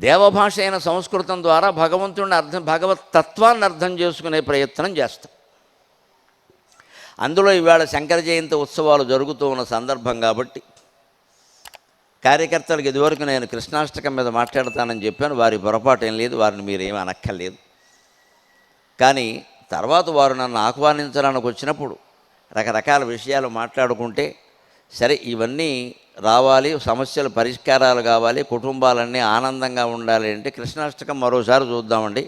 దేవభాష అయిన సంస్కృతం ద్వారా భగవంతుడిని భగవత్ తత్వాన్ని అర్థం చేసుకునే ప్రయత్నం చేస్తాం. అందులో ఇవాళ శంకర జయంతి ఉత్సవాలు జరుగుతూ ఉన్న సందర్భం కాబట్టి కార్యకర్తలకు ఇదివరకు నేను కృష్ణాష్టకం మీద మాట్లాడతానని చెప్పాను. వారి పొరపాటు ఏం లేదు, వారిని మీరేమీ అనక్కర్లేదు. కానీ తర్వాత వారు నన్ను ఆహ్వానించడానికి వచ్చినప్పుడు రకరకాల విషయాలు మాట్లాడుకుంటే, సరే ఇవన్నీ రావాలి, సమస్యలు పరిష్కారాలు కావాలి, కుటుంబాలన్నీ ఆనందంగా ఉండాలి అంటే కృష్ణాష్టకం మరోసారి చూద్దామండి.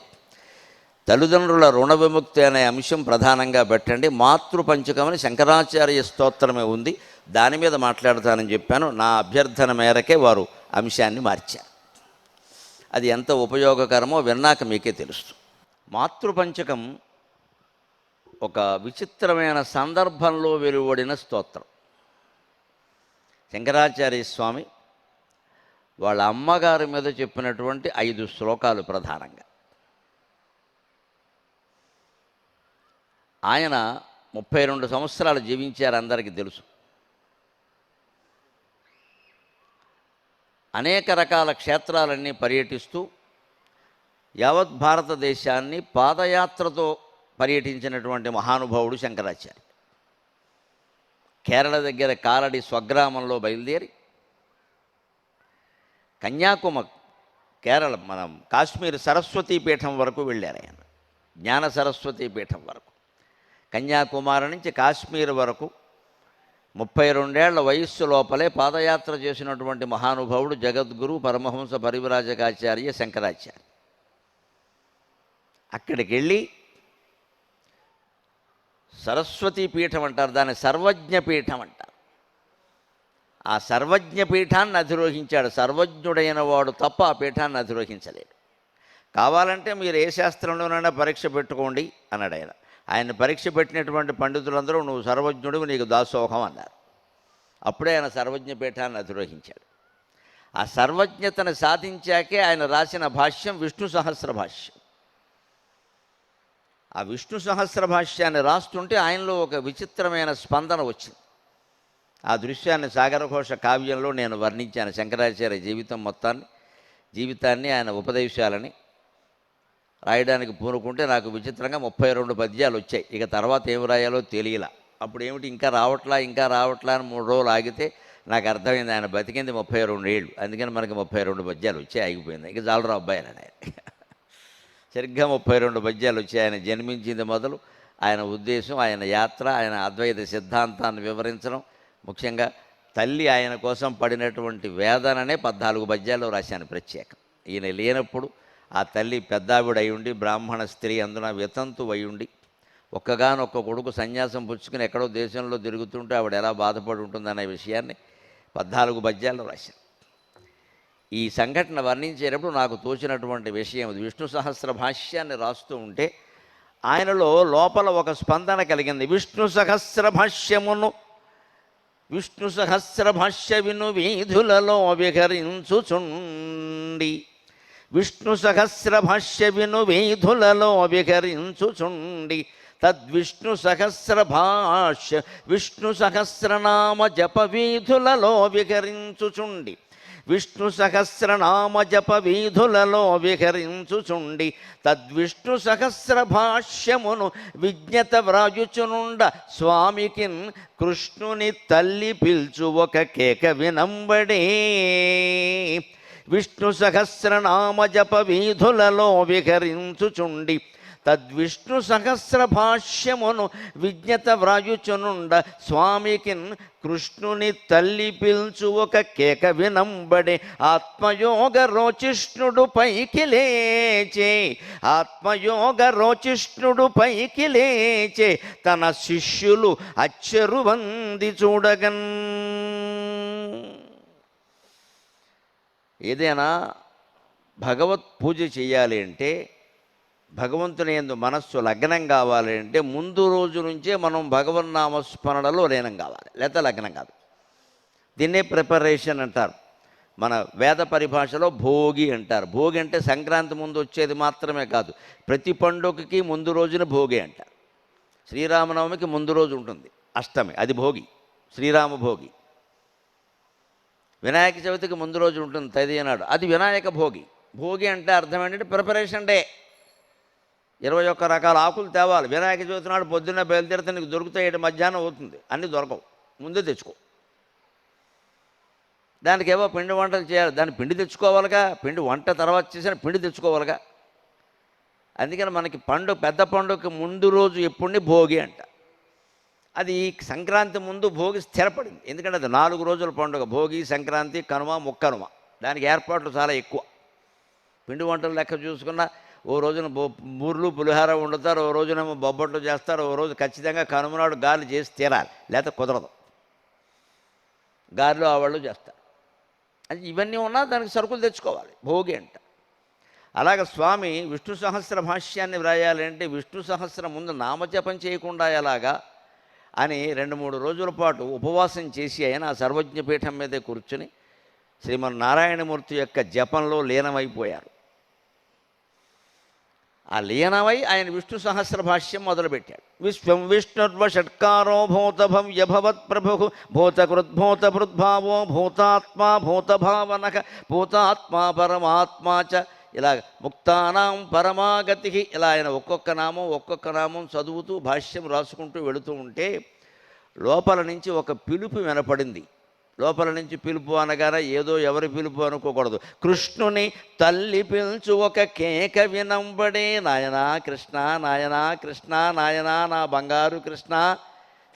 తల్లిదండ్రుల రుణ విముక్తి అనే అంశం ప్రధానంగా పెట్టండి. మాతృపంచకమని శంకరాచార్య స్తోత్రమే ఉంది, దాని మీద మాట్లాడతానని చెప్పాను. నా అభ్యర్థన మేరకే వారు అంశాన్ని మార్చారు. అది ఎంత ఉపయోగకరమో విన్నాక మీకే తెలుస్తుంది. మాతృపంచకం ఒక విచిత్రమైన సందర్భంలో వెలువడిన స్తోత్రం. శంకరాచార్య స్వామి వాళ్ళ అమ్మగారి మీద చెప్పినటువంటి 5 శ్లోకాలు ప్రధానంగా. ఆయన 32 సంవత్సరాలు జీవించారు, అందరికీ తెలుసు. అనేక రకాల క్షేత్రాలన్నీ పర్యటిస్తూ యావత్ భారతదేశాన్ని పాదయాత్రతో పర్యటించినటువంటి మహానుభావుడు శంకరాచార్య. కేరళ దగ్గర కాలడి స్వగ్రామంలో బయలుదేరి కన్యాకుమారి, కేరళ మనం కాశ్మీర్ సరస్వతీ పీఠం వరకు వెళ్ళారు ఆయన. జ్ఞాన సరస్వతీ పీఠం వరకు, కన్యాకుమారి నుంచి కాశ్మీర్ వరకు 32 ఏళ్ల వయస్సు లోపలే పాదయాత్ర చేసినటువంటి మహానుభావుడు జగద్గురు పరమహంస పరివ్రాజకాచార్య శంకరాచార్య. అక్కడికి వెళ్ళి సరస్వతీ పీఠం అంటారు, దాన్ని సర్వజ్ఞ పీఠం అంటారు. ఆ సర్వజ్ఞ పీఠాన్ని అధిరోహించాడు. సర్వజ్ఞుడైన వాడు తప్ప ఆ పీఠాన్ని అధిరోహించలేడు. కావాలంటే మీరు ఏ శాస్త్రంలోనైనా పరీక్ష పెట్టుకోండి అన్నాడు ఆయన. ఆయన పరీక్ష పెట్టినటువంటి పండితులందరూ నువ్వు సర్వజ్ఞుడు, నీకు దాసోహం అన్నారు. అప్పుడే ఆయన సర్వజ్ఞ పీఠాన్ని అధిరోహించాడు. ఆ సర్వజ్ఞతను సాధించాకే ఆయన రాసిన భాష్యం విష్ణు సహస్ర భాష్యం. ఆ విష్ణు సహస్ర భాష్యాన్ని రాస్తుంటే ఆయనలో ఒక విచిత్రమైన స్పందన వచ్చింది. ఆ దృశ్యాన్ని సాగరఘోష కావ్యంలో నేను వర్ణించాను. శంకరాచార్య జీవితాన్ని ఆయన ఉపదేశాలని రాయడానికి పూనుకుంటే నాకు విచిత్రంగా 32 పద్యాలు వచ్చాయి. ఇక తర్వాత ఏం రాయాలో తెలియలా. అప్పుడు ఏమిటి ఇంకా రావట్లా అని 3 రోజులు ఆగితే నాకు అర్థమైంది ఆయన బతికింది 32 ఏళ్ళు. అందుకని మనకి 32 పద్యాలు వచ్చాయి, ఆగిపోయింది. ఇక చాలరా అబ్బాయి అని ఆయన సరిగ్గా 32 పద్యాలు వచ్చాయి. ఆయన జన్మించింది మొదలు, ఆయన ఉద్దేశం, ఆయన యాత్ర, ఆయన అద్వైత సిద్ధాంతాన్ని వివరించడం, ముఖ్యంగా తల్లి ఆయన కోసం పడినటువంటి వేదననే 14 పద్యాల్లో రాశాను ప్రత్యేకం. ఈయన లేనప్పుడు ఆ తల్లి పెద్దావిడ అయ్యుండి, బ్రాహ్మణ స్త్రీ, అందున వితంతు అయ్యుండి, ఒక్కగానొక్క కొడుకు సన్యాసం పుచ్చుకుని ఎక్కడో దేశంలో తిరుగుతుంటే ఆవిడ ఎలా బాధపడి ఉంటుందనే విషయాన్ని 14 పద్యాల్లో రాశాను. ఈ సంఘటన వర్ణించేటప్పుడు నాకు తోచినటువంటి విషయం ఇది. విష్ణు సహస్ర భాష్యాన్ని రాస్తూ ఉంటే ఆయనలో లోపల ఒక స్పందన కలిగింది. విష్ణు సహస్ర భాష్య విను వీధులలో విహరించుచుండి, విష్ణు సహస్ర భాష్య విను వీధులలో విహరించుచుండి, తద్విష్ణు సహస్ర భాష్య విష్ణు సహస్రనామ జప వీధులలో విహరించుచుండి, విష్ణు సహస్రనామ జప వీధులలో విహరించుచుండి, తద్విష్ణు సహస్ర భాష్యమును విజ్ఞత వ్రాయుచునుండ, స్వామికిన్ కృష్ణుని తల్లి పిల్చు ఒక కేక వినంబడే. విష్ణు సహస్రనామ జప వీధులలో విహరించుచుండి, తద్విష్ణు సహస్ర భాష్యమును విజ్ఞత వ్రాయుచునుండ, స్వామికిన్ కృష్ణుని తల్లి పిల్చు ఒక కేక వినంబడే. ఆత్మయోగ రోచిష్ణుడు పైకి లేచే, ఆత్మయోగ రోచిష్ణుడు పైకి లేచే, తన శిష్యులు అచ్చెరువంది చూడగన్. ఏదైనా భగవత్ పూజ చేయాలి అంటే, భగవంతుని యందు మనస్సు లగ్నం కావాలి అంటే ముందు రోజు నుంచే మనం భగవన్నామస్మరణలో లీనం కావాలి, లేకపోతే లగ్నం కాదు. దీన్నే ప్రిపరేషన్ అంటారు. మన వేద పరిభాషలో భోగి అంటారు. భోగి అంటే సంక్రాంతి ముందు వచ్చేది మాత్రమే కాదు, ప్రతి పండుగకి ముందు రోజున భోగి అంటారు. శ్రీరామనవమికి ముందు రోజు ఉంటుంది అష్టమి, అది భోగి, శ్రీరామ భోగి. వినాయక చవితికి ముందు రోజు ఉంటుంది తదియ నాడు, అది వినాయక భోగి. భోగి అంటే అర్థం ఏంటంటే ప్రిపరేషన్ డే. 21 రకాల ఆకులు తేవాలి. వినాయక చవితి నాడు పొద్దున్నే బయలుదేరితే నీకు దొరుకుతాయి, మధ్యాహ్నం అవుతుంది, అన్నీ దొరకవు, ముందే తెచ్చుకో. దానికి ఏవో పిండి వంటలు చేయాలి, దాన్ని పిండి తెచ్చుకోవాలిగా, పిండి వంట తర్వాత చేసిన పిండి తెచ్చుకోవాలిగా. అందుకని మనకి పెద్ద పండుగకి ముందు రోజు ఎప్పుడుని భోగి అంట. అది సంక్రాంతి ముందు భోగి స్థిరపడింది, ఎందుకంటే అది 4 రోజుల పండుగ. భోగి, సంక్రాంతి, కనుమ, ముక్కనుమ. దానికి ఏర్పాట్లు చాలా ఎక్కువ. పిండి వంటలు లెక్క చూసుకున్న ఓ రోజున బూర్లు పులిహార వండుతారు, ఓ రోజునేమో బొబ్బట్లు చేస్తారు, ఓ రోజు ఖచ్చితంగా కనుమనాడు గారెలు చేసి తీరాలి, లేకపోతే కుదరదు. గారెలు ఆవాళ్ళు చేస్తారు. అది ఇవన్నీ ఉన్నా దానికి సరుకులు తెచ్చుకోవాలి, భోగి అంట. అలాగే స్వామి విష్ణు సహస్ర భాష్యాన్ని వ్రాయాలంటే విష్ణు సహస్రం ముందు నామజపం చేయకుండా ఎలాగా అని 2-3 రోజుల పాటు ఉపవాసం చేసి ఆయన ఆ సర్వజ్ఞపీఠం మీదే కూర్చుని శ్రీమన్నారాయణమూర్తి యొక్క జపంలో లీనమైపోయారు. ఆ లీనమై ఆయన విష్ణు సహస్ర భాష్యం మొదలుపెట్టాడు. విశ్వం విష్ణుర్వషట్కారో భూతభవ్యభవత్ ప్రభు భూతకృద్భూతభృద్భావో భూతాత్మా భూతభావనక భూతాత్మా పరమాత్మా చ, ఇలా ముక్తానాం పరమాగతి. ఇలా ఆయన ఒక్కొక్క నామం చదువుతూ భాష్యం రాసుకుంటూ వెళుతూ ఉంటే లోపల నుంచి ఒక పిలుపు వినపడింది. లోపల నుంచి పిలుపు అనగానే ఏదో ఎవరి పిలుపు అనుకోకూడదు. కృష్ణుని తల్లి పిలుచు ఒక కేక వినంబడే, నాయనా కృష్ణ, నాయనా కృష్ణ, నాయనా నా బంగారు కృష్ణ,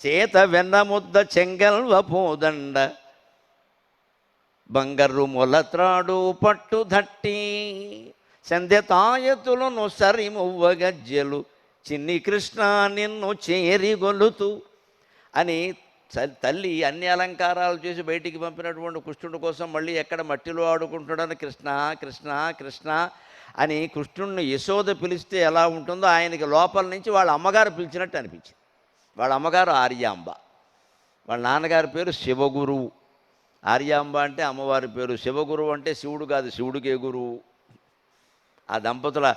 చేత వెన్న ముద్ద చెంగల్వ పోదండ బంగారు మొలత్రాడు పట్టుదట్టి సంధ్యతాయతులను సరిమువ్వ గజ్జెలు చిన్ని కృష్ణ నిన్ను చేరిగొలుతూ అని తల్లి అన్ని అలంకారాలు చేసి బయటికి పంపినటువంటి కృష్ణుడి కోసం మళ్ళీ ఎక్కడ మట్టిలో ఆడుకుంటాడని కృష్ణ కృష్ణ కృష్ణ అని కృష్ణుడిని యశోద పిలిస్తే ఎలా ఉంటుందో ఆయనకి లోపల నుంచి వాళ్ళ అమ్మగారు పిలిచినట్టు అనిపించింది. వాళ్ళ అమ్మగారు ఆర్యాంబ, వాళ్ళ నాన్నగారి పేరు శివగురువు. ఆర్యాంబ అంటే అమ్మవారి పేరు, శివగురువు అంటే శివుడు కాదు, శివుడికే గురువు. ఆ దంపతుల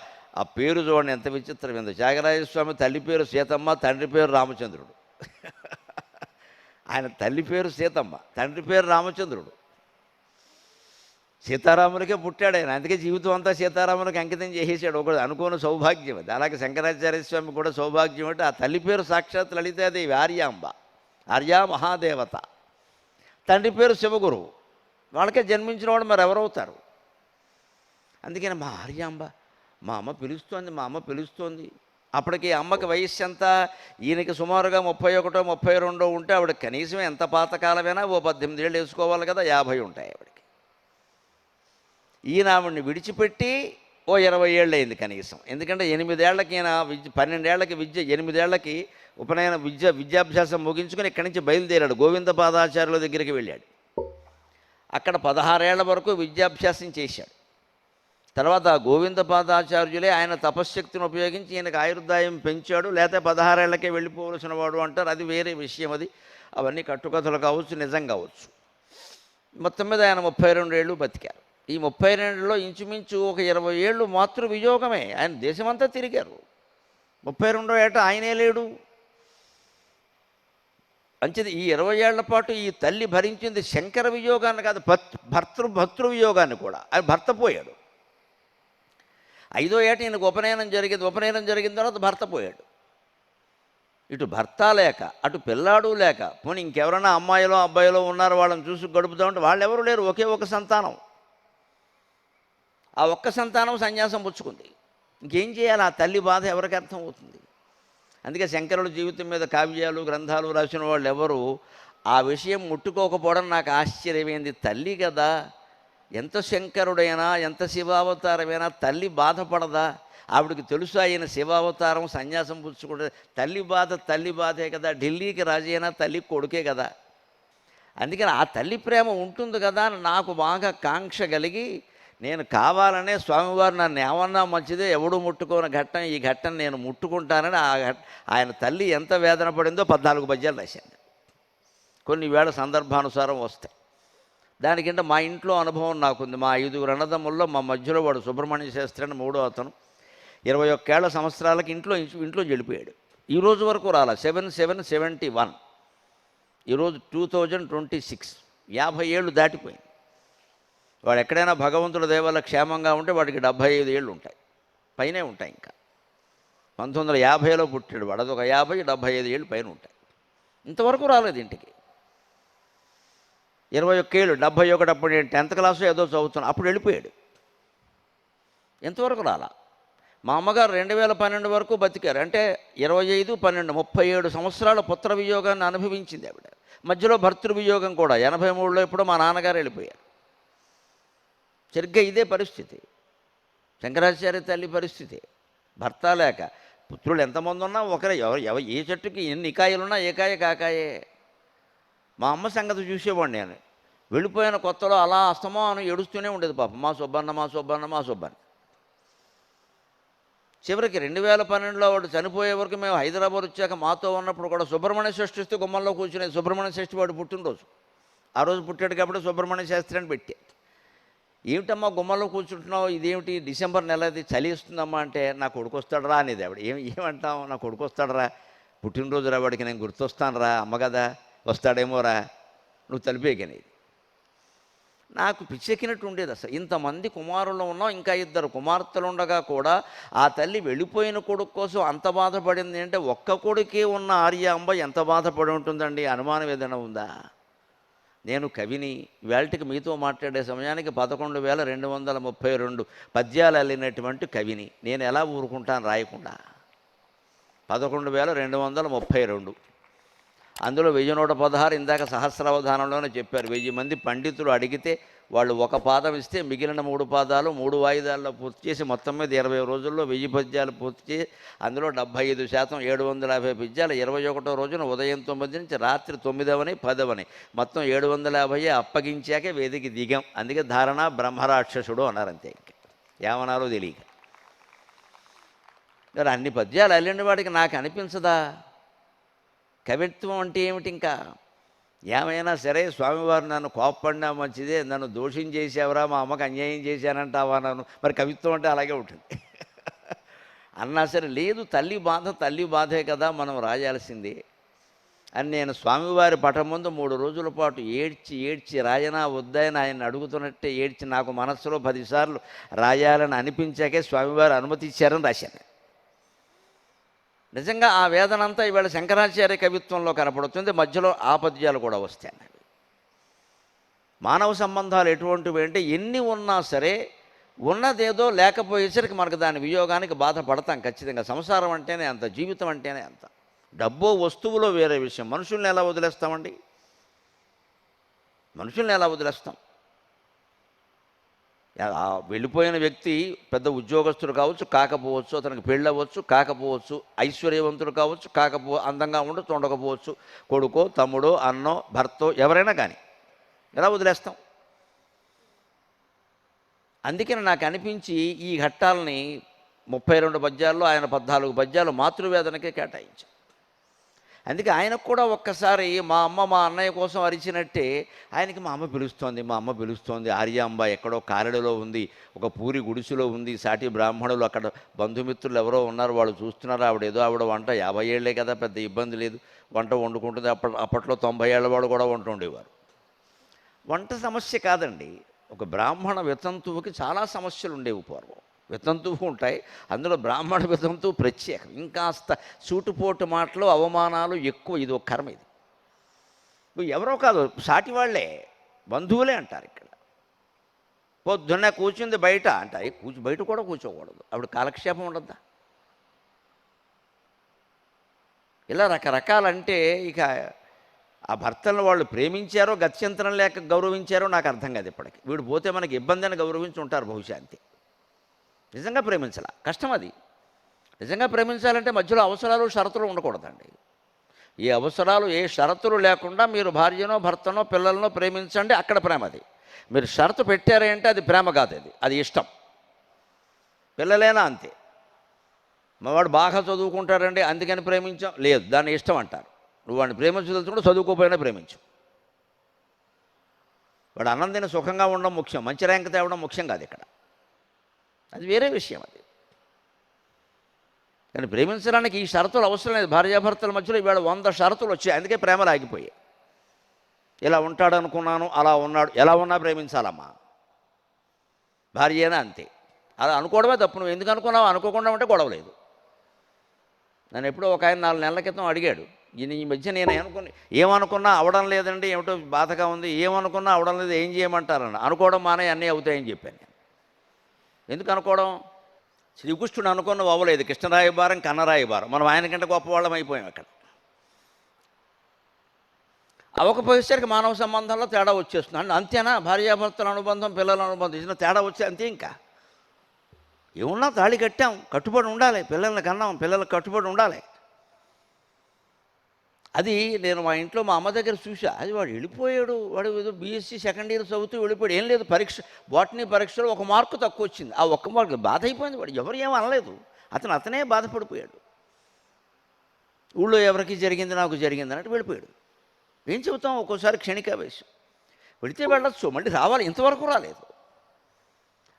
ఆ పేరు చూడండి ఎంత విచిత్రమైంది. త్యాగరాజస్వామి తల్లి పేరు సీతమ్మ, తండ్రి పేరు రామచంద్రుడు. ఆయన తల్లి పేరు సీతమ్మ, తండ్రి పేరు రామచంద్రుడు. సీతారాములకే పుట్టాడు ఆయన, అందుకే జీవితం అంతా సీతారాములకు అంకితం చేసేసాడు. ఒకటి అనుకోని సౌభాగ్యం అది. అలాగే శంకరాచార్య స్వామి కూడా సౌభాగ్యం అంటే ఆ తల్లి పేరు సాక్షాత్ లలితాదేవి, ఆర్యాంబ, ఆర్యా మహాదేవత. తండ్రి పేరు శివగురువు. వాళ్ళకే జన్మించిన వాడు మరి ఎవరవుతారు? అందుకని మా ఆర్యాంబ, మా అమ్మ పిలుస్తోంది. అప్పటికి అమ్మకి వయస్సు ఎంత? ఈయనకి సుమారుగా 31, 32 ఉంటే ఆవిడ కనీసం ఎంత పాతకాలమైనా ఓ 18 ఏళ్ళు వేసుకోవాలి కదా, 50 ఉంటాయి ఆవిడకి. ఈయన ఆవిడని విడిచిపెట్టి ఓ 20 ఏళ్ళు అయింది కనీసం. ఎందుకంటే 8 ఏళ్లకి ఈయన 12 ఏళ్లకి 8 ఏళ్లకి ఉపనయన విద్యాభ్యాసం ముగించుకొని ఇక్కడి నుంచి బయలుదేరాడు. గోవింద పాదాచార్యుల దగ్గరికి వెళ్ళాడు. అక్కడ 16 ఏళ్ల వరకు విద్యాభ్యాసం చేశాడు. తర్వాత ఆ గోవింద పాదాచార్యులే ఆయన తపశ్శక్తిని ఉపయోగించి ఈయనకు ఆయుర్దాయం పెంచాడు. లేకపోతే 16 ఏళ్లకే వెళ్ళిపోవలసిన వాడు అంటారు, అది వేరే విషయం. అవన్నీ కట్టుకథలు కావచ్చు, నిజం కావచ్చు. మొత్తం మీద ఆయన 32 ఏళ్ళు బతికారు. ఈ 32లో ఇంచుమించు ఒక 20 ఏళ్ళు మాతృ వియోగమే. ఆయన దేశమంతా తిరిగారు. 32వ ఏట ఆయనే లేడు. మంచిది. ఈ 20 ఏళ్ల పాటు ఈ తల్లి భరించింది శంకర వియోగాన్ని కాదు, భర్తృ వియోగాన్ని కూడా. ఆయన భర్త పోయాడు. 5వ ఏట ఈయనకు ఉపనయనం జరిగిన తర్వాత భర్త పోయాడు. ఇటు భర్త లేక, అటు పిల్లాడు లేక, పోనీ ఇంకెవరైనా అమ్మాయిలో అబ్బాయిలో ఉన్నారు వాళ్ళని చూసి గడుపుతామంటే వాళ్ళు ఎవరు లేరు. ఒకే ఒక సంతానం. ఆ ఒక్క సంతానం సన్యాసం పుచ్చుకుంది. ఇంకేం చేయాలి? ఆ తల్లి బాధ ఎవరికి అర్థం అవుతుంది? అందుకే శంకరుల జీవితం మీద కావ్యాలు గ్రంథాలు రాసిన వాళ్ళు ఎవరు ఆ విషయం ముట్టుకోకపోవడం నాకు ఆశ్చర్యమైంది. తల్లి కదా, ఎంత శంకరుడైనా ఎంత శివావతారమైనా తల్లి బాధపడదా? ఆవిడకి తెలుసు ఆయన శివావతారం, సన్యాసం పుచ్చుకుంటే తల్లి బాధే కదా. ఢిల్లీకి రాజు అయినా తల్లి కొడుకే కదా. అందుకని ఆ తల్లి ప్రేమ ఉంటుంది కదా అని నాకు బాగా కాంక్ష కలిగి నేను కావాలనే స్వామివారు నన్ను ఏమన్నా మంచిదే, ఎవడు ముట్టుకోని ఘట్టం ఈ ఘట్టం నేను ముట్టుకుంటానని ఆయన తల్లి ఎంత వేదన పడిందో 14 పద్యాలు రాశాను. కొన్ని వేళ సందర్భానుసారం వస్తాయి. దానికంటే మా ఇంట్లో అనుభవం నాకుంది. మా 5 అన్నదమ్ముల్లో మా మధ్యలో వాడు సుబ్రహ్మణ్య శాస్త్రి అని 3వ అతను 21 సంవత్సరాలకి ఇంట్లో వెళ్ళిపోయాడు. ఈ రోజు వరకు రాలా. 7771. ఈరోజు 2026, 50 ఏళ్ళు దాటిపోయింది. వాడు ఎక్కడైనా భగవంతుడి దయ వల్ల క్షేమంగా ఉంటే వాడికి 75 ఏళ్ళు ఉంటాయి, పైనే ఉంటాయి. ఇంకా 1950లో పుట్టాడు వాడు, అదొక 50-75 ఏళ్ళు పైన ఉంటాయి. ఇంతవరకు రాలేదు ఇంటికి. 21 ఏళ్ళు, 71 అప్పుడు నేను 10th క్లాసు ఏదో చదువుతున్నాను, అప్పుడు వెళ్ళిపోయాడు. ఎంతవరకు రాలా. మా అమ్మగారు 2012 వరకు బతికారు. అంటే 25, 12, 37 సంవత్సరాల పుత్ర వియోగాన్ని అనుభవించింది ఆవిడ. మధ్యలో భర్తృవియోగం కూడా 83లో ఎప్పుడో మా నాన్నగారు వెళ్ళిపోయారు. సరిగ్గా ఇదే పరిస్థితి శంకరాచార్య తల్లి పరిస్థితి. భర్త లేక పుత్రులు ఎంతమంది ఉన్నా ఒకరే, ఏ చెట్టుకి ఎన్ని కాయలున్నా ఏ కాయ కాకాయే. మా అమ్మ సంగతి చూసేవాడిని నేను. వెళ్ళిపోయిన కొత్తలో అలా అస్తమానం ఏడుస్తూనే ఉండేది పాపం, మా సుబ్బన్న మా సుబ్బన్న మా సుబ్బన్న. చివరికి 2012లో వాడు చనిపోయే వరకు మేము హైదరాబాద్ వచ్చాక మాతో ఉన్నప్పుడు కూడా సుబ్రహ్మణ్య షష్ఠి వస్తే గుమ్మంలో కూర్చునే. సుబ్రహ్మణ్య షష్ఠి వాడు పుట్టినరోజు, ఆ రోజు పుట్టాడు కాబట్టి సుబ్రహ్మణ్య శాస్త్రి అని పెట్టి, ఏమిటమ్మా గుమ్మంలో కూర్చుంటున్నావు, ఇదేమిటి డిసెంబర్ నెలది చలి ఇస్తుందమ్మా అంటే, నా కొడుకు వస్తాడరా అనేది ఆవిడ. ఏమంటావు, నా కొడుకు వస్తాడరా, పుట్టినరోజు రా, వాడికి నేను గుర్తొస్తాను రా, అమ్మ కదా వస్తాడేమో రా, నువ్వు తలిపేకనేది. నాకు పిచ్చెక్కినట్టు ఉండేది అసలు. ఇంతమంది కుమారులు ఉన్నాం, ఇంకా 2 కుమార్తెలు ఉండగా కూడా ఆ తల్లి వెళ్ళిపోయిన కొడుకు కోసం అంత బాధపడింది అంటే, ఒక్క కొడుకే ఉన్న ఆర్యాంబ ఎంత బాధపడి ఉంటుందండి. అనుమానం ఏదైనా ఉందా? నేను కవిని, వేళటికి మీతో మాట్లాడే సమయానికి 11,232 పద్యాలు అల్లినటువంటి కవిని. నేను ఎలా ఊరుకుంటాను రాయకుండా? 11,232, అందులో 1116 ఇందాక సహస్రావధానంలోనే చెప్పారు. 1000 మంది పండితులు అడిగితే వాళ్ళు ఒక పాదం ఇస్తే మిగిలిన 3 పాదాలు 3 వాయిదాల్లో పూర్తి చేసి మొత్తం మీద 20 రోజుల్లో 1000 పద్యాలు పూర్తి చేసి, అందులో 75% 750 పద్యాలు 21వ రోజున ఉదయం 9 నుంచి రాత్రి 9 10 మొత్తం 750 అప్పగించాకే వేదికి దిగాం. అందుకే ధారణ బ్రహ్మరాక్షసుడు అన్నారు. అంతే, ఇంకా ఏమన్నారో తెలియక. మరి అన్ని పద్యాలు అల్లిన వాడికి నాకు అనిపించదా కవిత్వం అంటే ఏమిటి? ఇంకా ఏమైనా సరే స్వామివారు నన్ను కోప్పడినా మంచిదే, నన్ను దోషం చేసావరా, మా అమ్మకి అన్యాయం చేశానంటావా నన్ను, మరి కవిత్వం అంటే అలాగే ఉంటుంది అన్నా సరే, లేదు తల్లి బాధ తల్లి బాధే కదా మనం రాయాల్సింది అని నేను స్వామివారి పటం ముందు 3 రోజుల పాటు ఏడ్చి రాయనా వద్దాయని ఆయన అడుగుతున్నట్టే ఏడ్చి, నాకు మనస్సులో 10 సార్లు రాయాలని అనిపించాకే స్వామివారు అనుమతి ఇచ్చారని రాశాను. నిజంగా ఆ వేదనంతా ఇవాళ శంకరాచార్య కవిత్వంలో కనపడుతుంది. మధ్యలో ఆ పద్యాలు కూడా వస్తాయి. మానవ సంబంధాలు ఎటువంటివి అంటే, ఎన్ని ఉన్నా సరే ఉన్నదేదో లేకపోయేసరికి మనకు దాని వియోగానికి బాధపడతాం ఖచ్చితంగా. సంసారం అంటేనే అంత, జీవితం అంటేనే అంత. డబ్బో వస్తువులో వేరే విషయం. మనుషుల్ని ఎలా వదిలేస్తామండి? మనుషుల్ని ఎలా వదిలేస్తాం? వెళ్ళిపోయిన వ్యక్తి పెద్ద ఉద్యోగస్తుడు కావచ్చు, కాకపోవచ్చు, అతనికి పెళ్ళవచ్చు, కాకపోవచ్చు, ఐశ్వర్యవంతుడు కావచ్చు, అందంగా ఉండకపోవచ్చు, కొడుకో తమ్ముడో అన్నో భర్తో ఎవరైనా కానీ ఎలా వదిలేస్తాం? అందుకని నాకు అనిపించి ఈ ఘట్టాలని 32 పద్యాల్లో ఆయన 14 పద్యాలు మాతృవేదనకే కేటాయించారు. అందుకే ఆయనకు కూడా ఒక్కసారి మా అమ్మ మా అన్నయ్య కోసం అరిచినట్టే ఆయనకి మా అమ్మ పిలుస్తోంది, ఆర్యాంబ ఎక్కడో కారడిలో ఉంది, ఒక పూరి గుడిసెలో ఉంది, సాటి బ్రాహ్మణులు అక్కడ బంధుమిత్రులు ఎవరో ఉన్నారు, వాళ్ళు చూస్తున్నారు. ఆవిడ వంట 50 ఏళ్లే కదా, పెద్ద ఇబ్బంది లేదు, వంట వండుకుంటుంది. అప్పట్లో 90 ఏళ్ల వాడు కూడా వంట ఉండేవారు. వంట సమస్య కాదండి, ఒక బ్రాహ్మణ వితంతువుకి చాలా సమస్యలు ఉండేవి పూర్వం. వితంతువు ఉంటాయి, అందులో బ్రాహ్మణ వితంతువు ప్రత్యేకం. ఇంకాస్త సూటుపోటు మాటలు అవమానాలు ఎక్కువ. ఇది ఒక కర్మ. ఇది ఎవరో కాదు, సాటి వాళ్ళే, బంధువులే అంటారు. ఇక్కడ పొద్దున్నే కూర్చుంది బయట అంటారు, బయట కూడా కూర్చోకూడదు, అప్పుడు కాలక్షేపం ఉండద్దా? ఇలా రకరకాలంటే ఇక ఆ భర్తలను వాళ్ళు ప్రేమించారో గత్యంతరం లేక గౌరవించారో నాకు అర్థం కాదు ఇప్పటికి. వీడు పోతే మనకి ఇబ్బంది అని గౌరవించి ఉంటారు బహుశా. అంతే. నిజంగా ప్రేమించాల, కష్టం అది. నిజంగా ప్రేమించాలంటే మధ్యలో అవసరాలు షరతులు ఉండకూడదండి. ఏ అవసరాలు ఏ షరతులు లేకుండా మీరు భార్యనో భర్తనో పిల్లలనో ప్రేమించండి, అక్కడ ప్రేమ. అది మీరు షరతు పెట్టారంటే అది ప్రేమ కాదు, అది ఇష్టం. పిల్లలేనా అంతే. మావాడు బాగా చదువుకుంటాడండి అందుకని ప్రేమించాం, లేదు, దాన్ని ఇష్టం అంటారు. నువ్వు వాడిని ప్రేమించదలుచుకుంటే చదువుకోపోయినా ప్రేమించు. వాడు అన్నం తిని సుఖంగా ఉండడం ముఖ్యం, మంచి ర్యాంక్ తేవడం ముఖ్యం కాదు ఇక్కడ, అది వేరే విషయం. అది కానీ ప్రేమించడానికి ఈ షరతులు అవసరం లేదు. భార్యాభర్తల మధ్యలో ఇవాళ 100 షరతులు వచ్చాయి, అందుకే ప్రేమలు ఆగిపోయాయి. ఇలా ఉంటాడనుకున్నాను, అలా ఉన్నాడు, ఎలా ఉన్నా ప్రేమించాలమ్మా. భార్య అయినా అంతే. అలా అనుకోవడమే తప్పు. నువ్వు ఎందుకు అనుకున్నావు? అనుకోకుండా ఉంటే గొడవ లేదు. నన్ను ఎప్పుడో ఒక ఆయన 4 నెలల క్రితం అడిగాడు, ఈ మధ్య నేను ఏమనుకున్నా అవడం లేదండి, ఏమిటో బాధగా ఉంది, ఏమనుకున్నా అవడం లేదు, ఏం చేయమంటారన్న. అనుకోవడం మానే అన్నీ అవుతాయని చెప్పాను నేను. ఎందుకు అనుకోవడం? శ్రీకృష్ణుడు అనుకున్నవి అవ్వలేదు. కృష్ణరాయబారం కన్నరాయబారం. మనం ఆయనకంటే గొప్పవాళ్ళం అయిపోయాం అక్కడ. అవ్వకపోయేసరికి మానవ సంబంధాల్లో తేడా వచ్చేస్తుంది. అంటే అంతేనా? భార్యాభర్తల అనుబంధం, పిల్లల అనుబంధం ఇచ్చిన తేడా వచ్చే అంతే. ఇంకా ఏమున్నా తాళి కట్టాం, కట్టుబడి ఉండాలి. పిల్లల్ని కన్నాం, పిల్లలకు కట్టుబడి ఉండాలి. అది నేను మా ఇంట్లో మా అమ్మ దగ్గర చూసా. అది వాడు వెళ్ళిపోయాడు, వాడు ఏదో బీఎస్సీ సెకండ్ ఇయర్ చదువుతూ వెళ్ళిపోయాడు. ఏం లేదు, బాటనీ పరీక్షలో 1 మార్కు తక్కువ వచ్చింది. ఆ 1 మార్కు బాధ అయిపోయింది. వాడు ఎవరు ఏమీ అనలేదు. అతనే బాధపడిపోయాడు. ఊళ్ళో ఎవరికి జరిగింది నాకు జరిగింది అన్నట్టు వెళ్ళిపోయాడు. ఏం చెబుతాం? ఒక్కోసారి క్షణికావేశం. వెళితే వెళ్ళొచ్చు, మళ్ళీ రావాలి. ఇంతవరకు రాలేదు.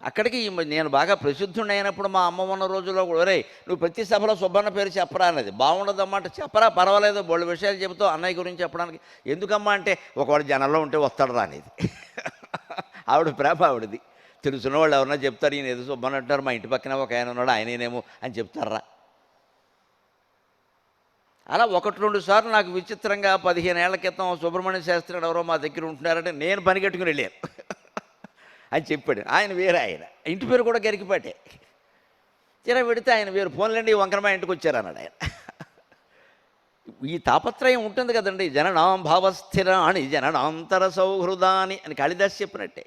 అక్కడికి నేను బాగా ప్రసిద్ధుండి అయినప్పుడు మా అమ్మ ఉన్న రోజుల్లో కూడా, ఒరేయ్ నువ్వు ప్రతి సభలో సుబ్బన్న పేరు చెప్పరా అనేది. బాగుండదమ్మా అంటే, చెప్పరా పర్వాలేదు, బోళ్ళు విషయాలు చెబుతావు అన్నయ్య గురించి చెప్పడానికి. ఎందుకమ్మా అంటే, ఒకవాడు జనంలో ఉంటే వస్తాడు రా అనేది. ఆవిడ ప్రేమ ఆవిడది. తెలుసున్న వాళ్ళు ఎవరన్నా చెప్తారు, ఈయన ఏదో సుబ్బన్న అంటారు, మా ఇంటి పక్కన ఒక ఆయన ఉన్నాడు, ఆయనేనేమో అని చెప్తారా. అలా 1-2 సార్లు నాకు విచిత్రంగా 15 ఏళ్ల క్రితం సుబ్రహ్మణ్య శాస్త్రి ఎవరో మా దగ్గర ఉంటున్నారంటే నేను పని కట్టుకుని వెళ్ళాను అని చెప్పాడు. ఆయన వేరే, ఆయన ఇంటి పేరు కూడా గరికిపాటే. తీరా పెడితే ఆయన వేరు. ఫోన్లండి వంకరమా ఇంటికి వచ్చారన్నాడు ఆయన. ఈ తాపత్రయం ఉంటుంది కదండి. జననాం భావస్థిరాణి జననాంతర సౌహృదాని అని కాళిదాస్ చెప్పినట్టే.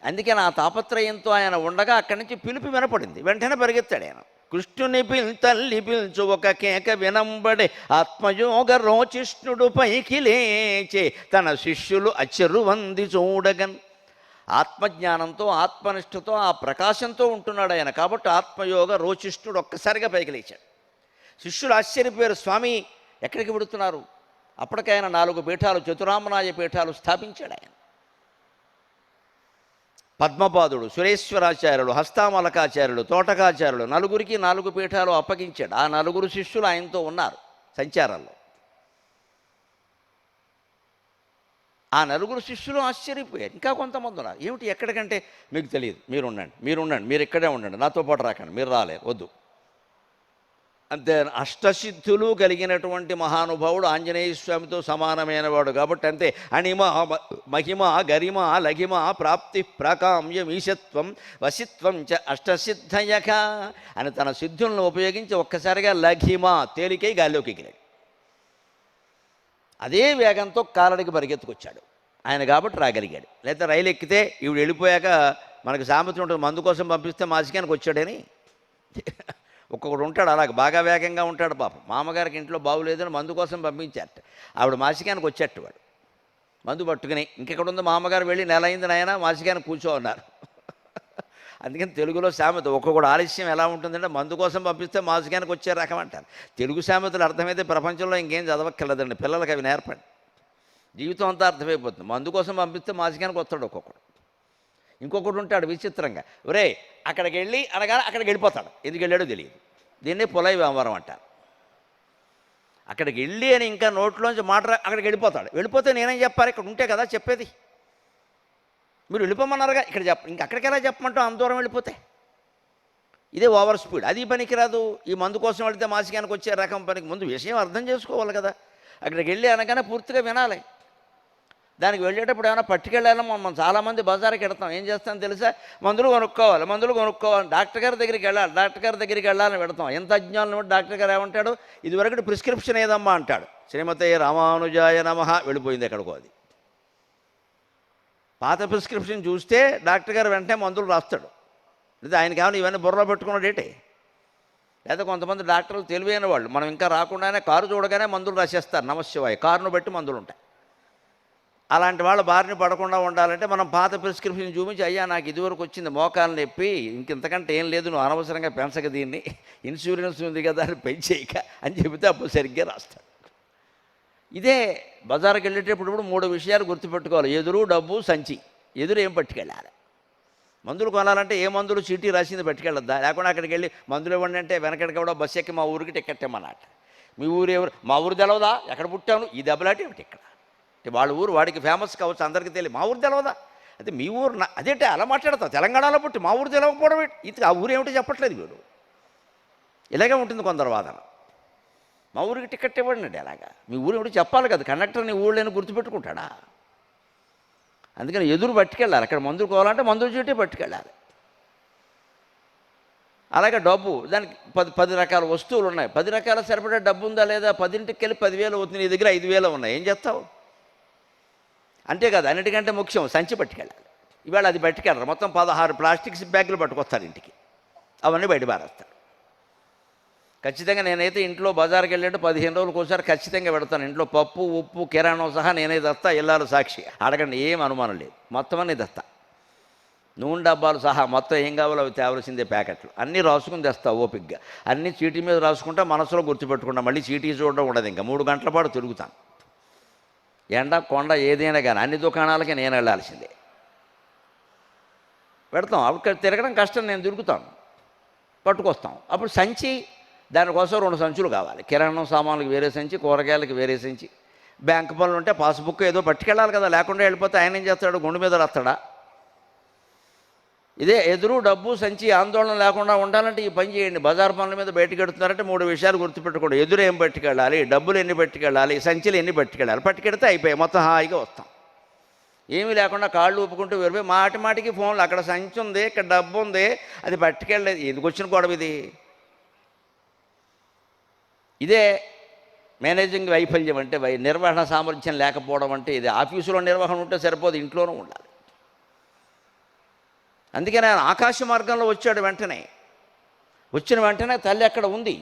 అందుకే నా తాపత్రయంతో ఆయన ఉండగా అక్కడి నుంచి పిలుపు వినపడింది. వెంటనే పరిగెత్తాడు ఆయన. కృష్ణుని తల్లి పిలుచు ఒక కేక వినంబడే ఆత్మయోగ రోచిష్ణుడు పైకి లేచే తన శిష్యులు అచ్చరువంది చూడగన్. ఆత్మజ్ఞానంతో ఆత్మనిష్టతో ఆ ప్రకాశంతో ఉంటున్నాడు ఆయన. కాబట్టి ఆత్మయోగ రోచిష్ణుడు ఒక్కసారిగా పైకి లేచాడు. శిష్యులు ఆశ్చర్యపోయారు, స్వామి ఎక్కడికి పెడుతున్నారు? అప్పటికైనా 4 పీఠాలు, చతురామనాయ పీఠాలు స్థాపించాడు ఆయన. పద్మపాదుడు, సురేశ్వరాచార్యులు, హస్తామలకాచార్యులు, తోటకాచార్యులు, 4గురికి 4 పీఠాలు అప్పగించాడు. ఆ 4 శిష్యులు ఆయనతో ఉన్నారు సంచారంలో. ఆ 4 శిష్యులు ఆశ్చర్యపోయారు. ఇంకా కొంతమంది ఉన్నారు. ఏమిటి ఎక్కడికంటే, మీకు తెలియదు, మీరుండండి, మీరు ఇక్కడే ఉండండి, నాతో పాటు రాకండి, మీరు రాలేరు, వద్దు. అంతే. అష్టసిద్ధులు కలిగినటువంటి మహానుభావుడు, ఆంజనేయ స్వామితో సమానమైన వాడు కాబట్టి అంతే. అణిమ మహిమ గరిమ లఘిమ ప్రాప్తి ప్రాకామ్యం ఈశత్వం వశిత్వం చ అష్టసిద్ధయక అని తన సిద్ధులను ఉపయోగించి ఒక్కసారిగా లఘిమ తేలికై గాల్లోకి ఎగిరాడు. అదే వేగంతో కాలడికి పరిగెత్తుకొచ్చాడు ఆయన. కాబట్టి రాగలిగాడు. లేకపోతే రైలు ఎక్కితే ఈవిడ వెళ్ళిపోయాక మనకు సామెత ఉంటుంది, మందు కోసం పంపిస్తే మాసికానికి వచ్చాడని. ఒక్కొక్కడు ఉంటాడు అలాగే, బాగా వేగంగా ఉంటాడు పాపం. మామగారికి ఇంట్లో బాగులేదని మందు కోసం పంపించారట. ఆవిడ మాసికానికి వచ్చేట్టు వాడు మందు పట్టుకుని. ఇంకెక్కడ ఉంది మామగారు, వెళ్ళి నెల అయింది నాయన మాసికానికి కూర్చో అన్నారు. అందుకని తెలుగులో సామెత ఒక్కొక్కడు ఆలస్యం ఎలా ఉంటుందంటే, మందు కోసం పంపిస్తే మాసికానికి వచ్చే రకం అంటారు. తెలుగు సామెతలు అర్థమైతే ప్రపంచంలో ఇంకేం చదవక్కర్లేదండి. పిల్లలకి అవి నేర్పండి, జీవితం అంతా అర్థమైపోతుంది. మందు కోసం పంపిస్తే మాసికానికి వస్తాడు ఒక్కొక్కడు. ఇంకొకటి ఉంటాడు విచిత్రంగా, ఒరే అక్కడికి వెళ్ళి అనగానే అక్కడికి వెళ్ళిపోతాడు. ఎందుకు వెళ్ళాడో తెలియదు. దీన్నే పొలై వ్యవహారం అంటారు. అక్కడికి వెళ్ళి అని ఇంకా నోట్లోంచి మాట అక్కడికి వెళ్ళిపోతాడు. వెళ్ళిపోతే నేనేం చెప్పాలి? ఇక్కడ ఉంటే కదా చెప్పేది. మీరు వెళ్ళిపోమన్నారుగా, ఇక్కడ ఇంకా అక్కడికి ఎలా చెప్పమంటాం అంత దూరం వెళ్ళిపోతే? ఇదే ఓవర్ స్పీడ్. అది పనికిరాదు. ఈ మందు కోసం వెళితే మాసికానికి వచ్చే రకం పనికి ముందు విషయం అర్థం చేసుకోవాలి కదా. అక్కడికి వెళ్ళి అనగానే పూర్తిగా వినాలి. దానికి వెళ్ళేటప్పుడు ఏమైనా పట్టుకెళ్ళాలో మనం చాలామంది బజార్కి వెళ్తాం. ఏం చేస్తాం తెలుసా? మందులు కొనుక్కోవాలి, డాక్టర్ గారి దగ్గరికి వెళ్ళాలని పెడతాం. ఎంత అజ్ఞానం. డాక్టర్ గారు ఏమంటాడు? ఇదివరకు ప్రిస్క్రిప్షన్ ఏదమ్మా అంటాడు. శ్రీమతే రామానుజాయ నమః, వెళ్ళిపోయింది ఎక్కడికో అది. పాత ప్రిస్క్రిప్షన్ చూస్తే డాక్టర్ గారు వెంటనే మందులు రాస్తాడు. లేదా ఆయన కావాలి ఇవన్నీ బుర్రలో పెట్టుకున్నాడేంటి? లేదా కొంతమంది డాక్టర్లు తెలివైన వాళ్ళు, మనం ఇంకా రాకుండానే కారు చూడగానే మందులు రాసేస్తారు. నమశివాయ, కారును బట్టి మందులు ఉంటాయి. అలాంటి వాళ్ళ బారిన పడకుండా ఉండాలంటే మనం పాత ప్రిస్క్రిప్షన్ చూపించి, అయ్యా నాకు ఇదివరకు వచ్చింది మోకాలు నొప్పి, ఇంతకంటే ఏం లేదు, నువ్వు అనవసరంగా పెంచక దీన్ని, ఇన్సూరెన్స్ ఉంది కదా అని పెంచేయక అని చెబితే అప్పుడు సరిగ్గా రాస్తాడు. ఇదే బజార్కి వెళ్ళేటప్పుడు 3 విషయాలు గుర్తుపెట్టుకోవాలి. ఎదురు, డబ్బు, సంచి. ఎదురు ఏం పట్టుకెళ్ళాలి? మందులు కొనాలంటే ఏ మందులు చీటీ రాసింది పట్టుకెళ్ళొద్దా? లేకుండా అక్కడికి వెళ్ళి మందులు ఇవ్వండి అంటే వెనకడికి కూడా బస్సు ఎక్కి మా ఊరికి టికెట్ ఇమ్మన్నమాట. మీ ఊరు ఎవరు? మా ఊరు తెలవదా? ఎక్కడ పుట్టాను? ఈ దెబ్బలాటి ఏమిటి ఇక్కడ? వాళ్ళ ఊరు వాడికి ఫేమస్ కావచ్చు, అందరికీ తెలియదు. మా ఊరు తెలవదా? అయితే మీ ఊరు అదేంటి అలా మాట్లాడతావు, తెలంగాణలో పుట్టి మా ఊరు తెలవకపోవడం ఇది ఆ ఊరు ఏమిటో చెప్పట్లేదు వీడు. ఇలాగే ఉంటుంది కొందరు వాదన. మా ఊరికి టికెట్ ఇవ్వండి అలాగా, మీ ఊరు ఏమిటో చెప్పాలి కదా, కండక్టర్ని ఊళ్ళని గుర్తుపెట్టుకుంటాడా? అందుకని ఎదురు పట్టుకెళ్ళాలి, అక్కడ మందులు కోవాలంటే మందుల చీటీ పట్టుకెళ్ళాలి. అలాగే డబ్బు, దానికి 10 రకాల వస్తువులు ఉన్నాయి, 10 రకాల సరిపడా డబ్బు ఉందా లేదా, 10ంటికి వెళ్ళి 10,000 అవుతుంది, నీ దగ్గర 5,000 ఉన్నాయి, ఏం చేస్తావు? అంతేకాదు, అన్నిటికంటే ముఖ్యం సంచి పట్టుకెళ్ళాలి. ఇవాళ అది పట్టుకెళ్ళరు, మొత్తం 16 ప్లాస్టిక్ బ్యాగులు పట్టుకొస్తారు ఇంటికి, అవన్నీ బయట పారేస్తారు. ఖచ్చితంగా నేనైతే ఇంట్లో బజార్కి వెళ్ళేట్టు 15 రోజులకు ఒకసారి ఖచ్చితంగా పెడతాను. ఇంట్లో పప్పు ఉప్పు కిరాణం సహా నేనే తెస్తా, ఇల్లాలు సాక్షి, అడగండి, ఏం అనుమానం లేదు, మొత్తం అన్నీ తెస్తా. నూనె డబ్బాలు సహా మొత్తం ఏం కావాలో అవి తేవలసిందే, ప్యాకెట్లు అన్నీ రాసుకుని తెస్తా ఓపిగ్గా. అన్నీ చీటీ మీద రాసుకుంటా, మనసులో గుర్తుపెట్టుకుంటా, మళ్ళీ చీటీ చూడడం ఉండదు. ఇంకా 3 గంటల పాటు తిరుగుతాను, ఎండ కొండ ఏదైనా కానీ అన్ని దుకాణాలకి నేను వెళ్ళాల్సిందే. పెడతాం, అక్కడ తిరగడం కష్టం, నేను తిరుగుతాను, పట్టుకొస్తాం. అప్పుడు సంచి, దానికోసం 2 సంచులు కావాలి, కిరాణం సామాన్లకు వేరే సంచి, కూరగాయలకి వేరే సంచి. బ్యాంక్ పనులు ఉంటే పాస్బుక్ ఏదో పట్టుకెళ్ళాలి కదా, లేకుండా వెళ్ళిపోతే ఆయన ఏం చేస్తాడు, గుండె మీద రాస్తాడా? ఇదే ఎదురు డబ్బు సంచి ఆందోళన లేకుండా ఉండాలంటే ఈ పని చేయండి. బజార్ పనుల మీద బయటకు వెడుతున్నారంటే 3 విషయాలు గుర్తుపెట్టుకోండి. ఎదురు ఏం పట్టుకెళ్ళాలి, డబ్బులు ఎన్ని పట్టుకెళ్ళాలి, సంచులు ఎన్ని పట్టుకెళ్ళాలి. పట్టుకెడితే అయిపోయాయి, మొత్తం హాయిగా వస్తాం. ఏమీ లేకుండా కాళ్ళు ఊపుకుంటూ వెళ్ళిపోయి మాటికి ఫోన్లు, అక్కడ సంచి ఉంది, ఇక్కడ డబ్బు ఉంది, అది పట్టుకెళ్ళలేదు. ఎందుకు వచ్చిన గొడవ ఇది? ఇదే మేనేజింగ్ వైఫల్యం అంటే, నిర్వహణ సామర్థ్యం లేకపోవడం అంటే ఇది. ఆఫీసులో నిర్వహణ ఉంటే సరిపోదు, ఇంట్లోనూ ఉండాలి. అందుకని ఆయన ఆకాశ మార్గంలో వచ్చాడు. వచ్చిన వెంటనే తల్లి అక్కడ ఉంది,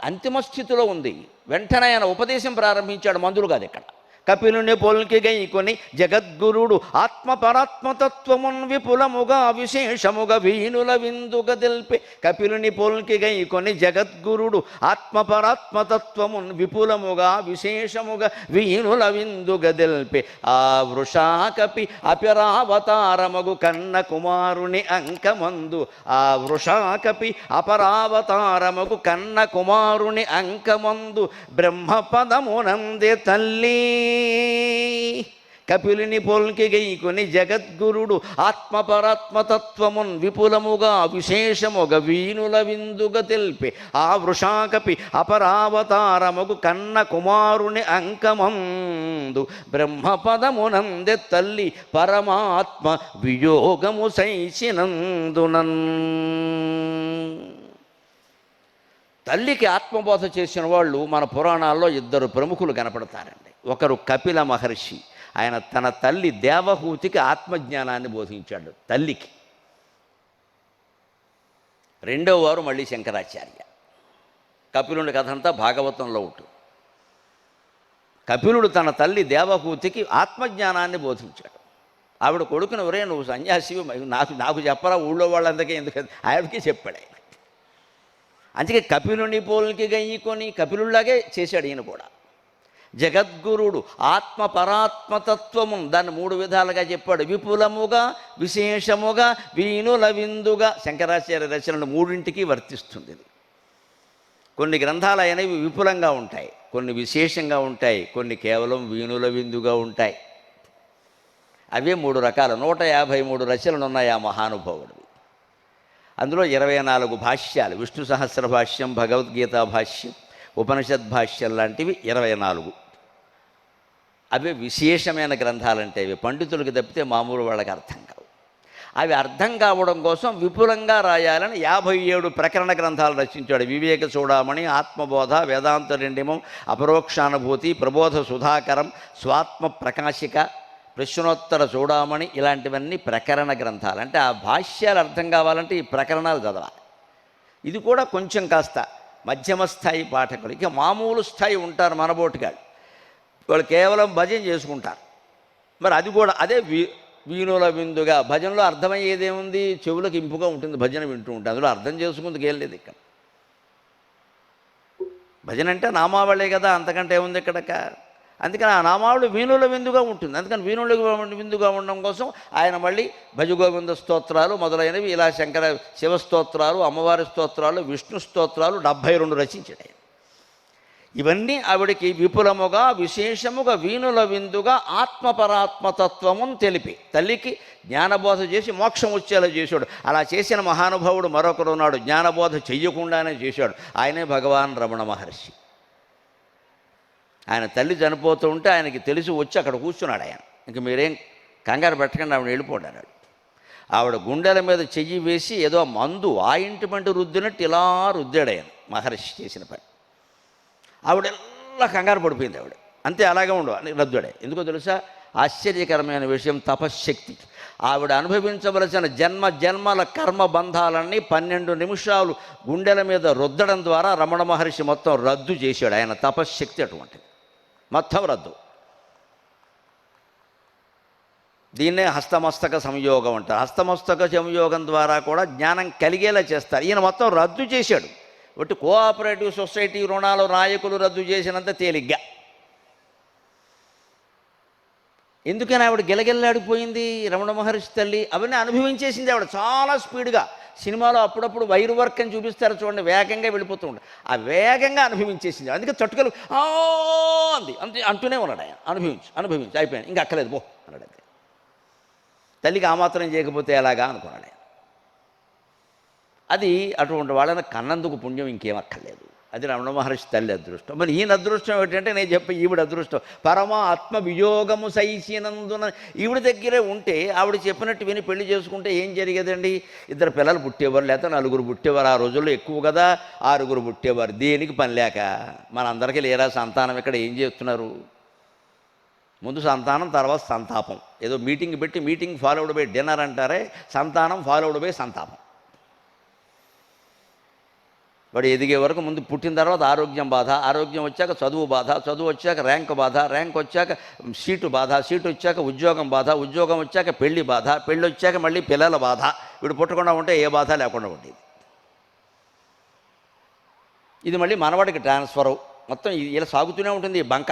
అంతిమ స్థితిలో ఉంది. వెంటనే ఆయన ఉపదేశం ప్రారంభించాడు, మందులు కాదు ఇక్కడ. కపిలుని పొల్కి గైకొని జగద్గురుడు ఆత్మ పరాత్మతత్వమున్ విపులముగా విశేషముగా వీనుల విందుగ తెల్పి. కపిలుని పొల్కి గైకొని జగద్గురుడు ఆత్మ పరాత్మతత్వమున్ విపులముగా విశేషముగా వీనుల విందుగ తెల్పి. ఆ వృషాకపి అపరావతారమగు కన్న కుమారుని అంకమందు. ఆ వృషాకపి అపరావతారమగు కన్న కుమారుని అంకమందు బ్రహ్మపదమునందే తల్లి. కపిలుని పొల్కి గైకొని జగద్గురుడు ఆత్మపరాత్మతత్వమున్ విపులముగా విశేషముగా వీనుల విందుగ తెల్పి. ఆ వృషాకపి అపరావతారముగు కన్న కుమారుని అంకమందు బ్రహ్మపదమునందె తల్లి పరమాత్మ వియోగము సైచినందునన్. తల్లికి ఆత్మబోధ చేసిన వాళ్ళు మన పురాణాల్లో 2 ప్రముఖులు కనపడతారండి. ఒకరు కపిల మహర్షి, ఆయన తన తల్లి దేవహూతికి ఆత్మజ్ఞానాన్ని బోధించాడు తల్లికి. రెండవ వారు మళ్ళీ శంకరాచార్య. కపిలుని కథ అంతా భాగవతంలో ఉంటుంది. కపిలుడు తన తల్లి దేవహూతికి ఆత్మజ్ఞానాన్ని బోధించాడు. ఆవిడ కొడుకుని, ఒరే నువ్వు సన్యాసివి, నాకు చెప్పరా, ఊళ్ళో వాళ్ళందరికీ ఎందుకు, ఆవిడకి చెప్పాడు ఆయన. అందుకే కపిలుని పోల్కి గయ్యికొని కపిలులాగే చేశాడు ఈయన కూడా. జగద్గురుడు ఆత్మ పరాత్మతత్వము, దాన్ని 3 విధాలుగా చెప్పాడు. విపులముగా విశేషముగా వీనుల విందుగా. శంకరాచార్య రచనలు 3ంటికి వర్తిస్తుంది ఇది. కొన్ని గ్రంథాలు అనేవి విపులంగా ఉంటాయి, కొన్ని విశేషంగా ఉంటాయి, కొన్ని కేవలం వీనుల విందుగా ఉంటాయి. అవే 3 రకాలు. 153 రచనలు ఉన్నాయి ఆ మహానుభావుడు. అందులో 24 భాష్యాలు, విష్ణు సహస్ర భాష్యం, భగవద్గీత భాష్యం, ఉపనిషద్ భాష్యం లాంటివి 24. అవి విశేషమైన గ్రంథాలంటే అవి పండితులకు తప్పితే మామూలు వాళ్ళకి అర్థం కావు. అవి అర్థం కావడం కోసం విపులంగా రాయాలని 57 ప్రకరణ గ్రంథాలు రచించాడు. వివేక చూడామణి, ఆత్మబోధ, వేదాంత రెండిమం, అపరోక్షానుభూతి, ప్రబోధ సుధాకరం, స్వాత్మ ప్రకాశిక, ప్రశ్నోత్తర చూడామణి, ఇలాంటివన్నీ ప్రకరణ గ్రంథాలు. అంటే ఆ భాష్యాలు అర్థం కావాలంటే ఈ ప్రకరణాలు చదవాలి. ఇది కూడా కొంచెం కాస్త మధ్యమ స్థాయి పాఠకులు. ఇక మామూలు స్థాయి ఉంటారు మనబోటుగాళ్ళు, వాళ్ళు కేవలం భజన చేసుకుంటారు. మరి అది కూడా అదే వీణుల విందుగా. భజనలో అర్థమయ్యేదేముంది, చెవులకు ఇంపుగా ఉంటుంది, భజన వింటూ ఉంటుంది, అందులో అర్థం చేసుకుందుకు ఏం లేదు ఇక్కడ. భజన అంటే నామావళే కదా, అంతకంటే ఏముంది ఇక్కడ. అందుకని ఆ నామావళి వీణుల విందుగా ఉంటుంది. అందుకని వీణుల విందుగా ఉండడం కోసం ఆయన మళ్ళీ భజగోవింద స్తోత్రాలు మొదలైనవి, ఇలా శంకర శివ స్తోత్రాలు, అమ్మవారి స్తోత్రాలు, విష్ణు స్తోత్రాలు 72 రచించాడు ఆయన. ఇవన్నీ ఆవిడికి విపులముగా విశేషముగా వీణుల విందుగా ఆత్మపరాత్మతత్వమును తెలిపి తల్లికి జ్ఞానబోధ చేసి మోక్షం వచ్చేలా చేశాడు. అలా చేసిన మహానుభావుడు మరొకరు ఉన్నాడు, జ్ఞానబోధ చెయ్యకుండానే చేశాడు. ఆయనే భగవాన్ రమణ మహర్షి. ఆయన తల్లి చనిపోతూ ఉంటే ఆయనకి తెలిసి వచ్చి అక్కడ కూర్చున్నాడు. ఆయన ఇంక మీరేం కంగారు పెట్టకండి, ఆవిడ వెళ్ళిపోండి అన్నాడు. ఆవిడ గుండెల మీద చెయ్యి వేసి ఏదో మందు ఆయింట్మెంట్ రుద్దినట్టు ఇలా రుద్దాడు ఆయన, మహర్షి చేసిన పని. ఆవిడెల్లా కంగారు పడిపోయింది. ఆవిడ అంతే, అలాగే ఉండవు అని రద్దుడే. ఎందుకో తెలుసా? ఆశ్చర్యకరమైన విషయం తపశ్శక్తి. ఆవిడ అనుభవించవలసిన జన్మల కర్మ బంధాలన్నీ 12 నిమిషాలు గుండెల మీద రుద్దడం ద్వారా రమణ మహర్షి మొత్తం రద్దు చేశాడు. ఆయన తపశ్శక్తి అటువంటిది, మొత్తం రద్దు. దీన్నే హస్తమస్తక సంయోగం అంటారు. హస్తమస్తక సంయోగం ద్వారా కూడా జ్ఞానం కలిగేలా చేస్తారు. ఈయన మొత్తం రద్దు చేశాడు. ఒకటి కోఆపరేటివ్ సొసైటీ రుణాలు నాయకులు రద్దు చేసినంత తేలిగ్గా. ఎందుకని ఆవిడ గిలగిల్లాడిపోయింది రమణ మహర్షి తల్లి? అవన్నీ అనుభవించేసింది ఆవిడ చాలా స్పీడ్గా. సినిమాలో అప్పుడప్పుడు వైర్ వర్క్ అని చూపిస్తారు చూడండి, వేగంగా వెళ్ళిపోతూ ఉంటాడు. ఆ వేగంగా అనుభవించేసింది. అందుకే తట్టుకలు అంది అంతే అంటూనే ఉన్నాడు ఆయన. అనుభవించి అయిపోయాను, ఇంకా అక్కలేదు పో అన్నాడు. అంతే. తల్లికి ఆ మాత్రం చేయకపోతే ఎలాగా అనుకున్నాడు ఆయన. అది అటువంటి వాళ్ళని కన్నందుకు పుణ్యం ఇంకేం అక్కర్లేదు. అది రమణ మహర్షి తల్లి అదృష్టం. మరి ఈయన అదృష్టం ఏంటంటే నేను చెప్పే ఈవిడ అదృష్టం. పరమాత్మ వియోగము సైసినందున ఈవిడ దగ్గరే ఉంటే ఆవిడ చెప్పినట్టు విని పెళ్లి చేసుకుంటే ఏం జరిగేదండి? 2 పిల్లలు పుట్టేవారు, లేకపోతే 4 పుట్టేవారు. ఆ రోజుల్లో ఎక్కువ కదా, 6 పుట్టేవారు. దేనికి పని లేక. మనందరికీ లేరా సంతానం? ఇక్కడ ఏం చేస్తున్నారు? ముందు సంతానం, తర్వాత సంతాపం. ఏదో మీటింగ్ పెట్టి మీటింగ్ ఫాలోడ్ బై డిన్నర్ అంటారే, సంతానం ఫాలోడ్ బై సంతాపం. వాడు ఎదిగే వరకు ముందు పుట్టిన తర్వాత ఆరోగ్యం బాధ, ఆరోగ్యం వచ్చాక చదువు బాధ, చదువు వచ్చాక ర్యాంక్ బాధ, ర్యాంక్ వచ్చాక సీటు బాధ, సీటు వచ్చాక ఉద్యోగం బాధ, ఉద్యోగం వచ్చాక పెళ్లి బాధ, పెళ్ళి వచ్చాక మళ్ళీ పిల్లల బాధ. వీడు పుట్టకుండా ఉంటే ఏ బాధ లేకుండా ఉండేది. ఇది మళ్ళీ మనవాడికి ట్రాన్స్ఫరు. మొత్తం ఇలా సాగుతూనే ఉంటుంది ఈ బంక.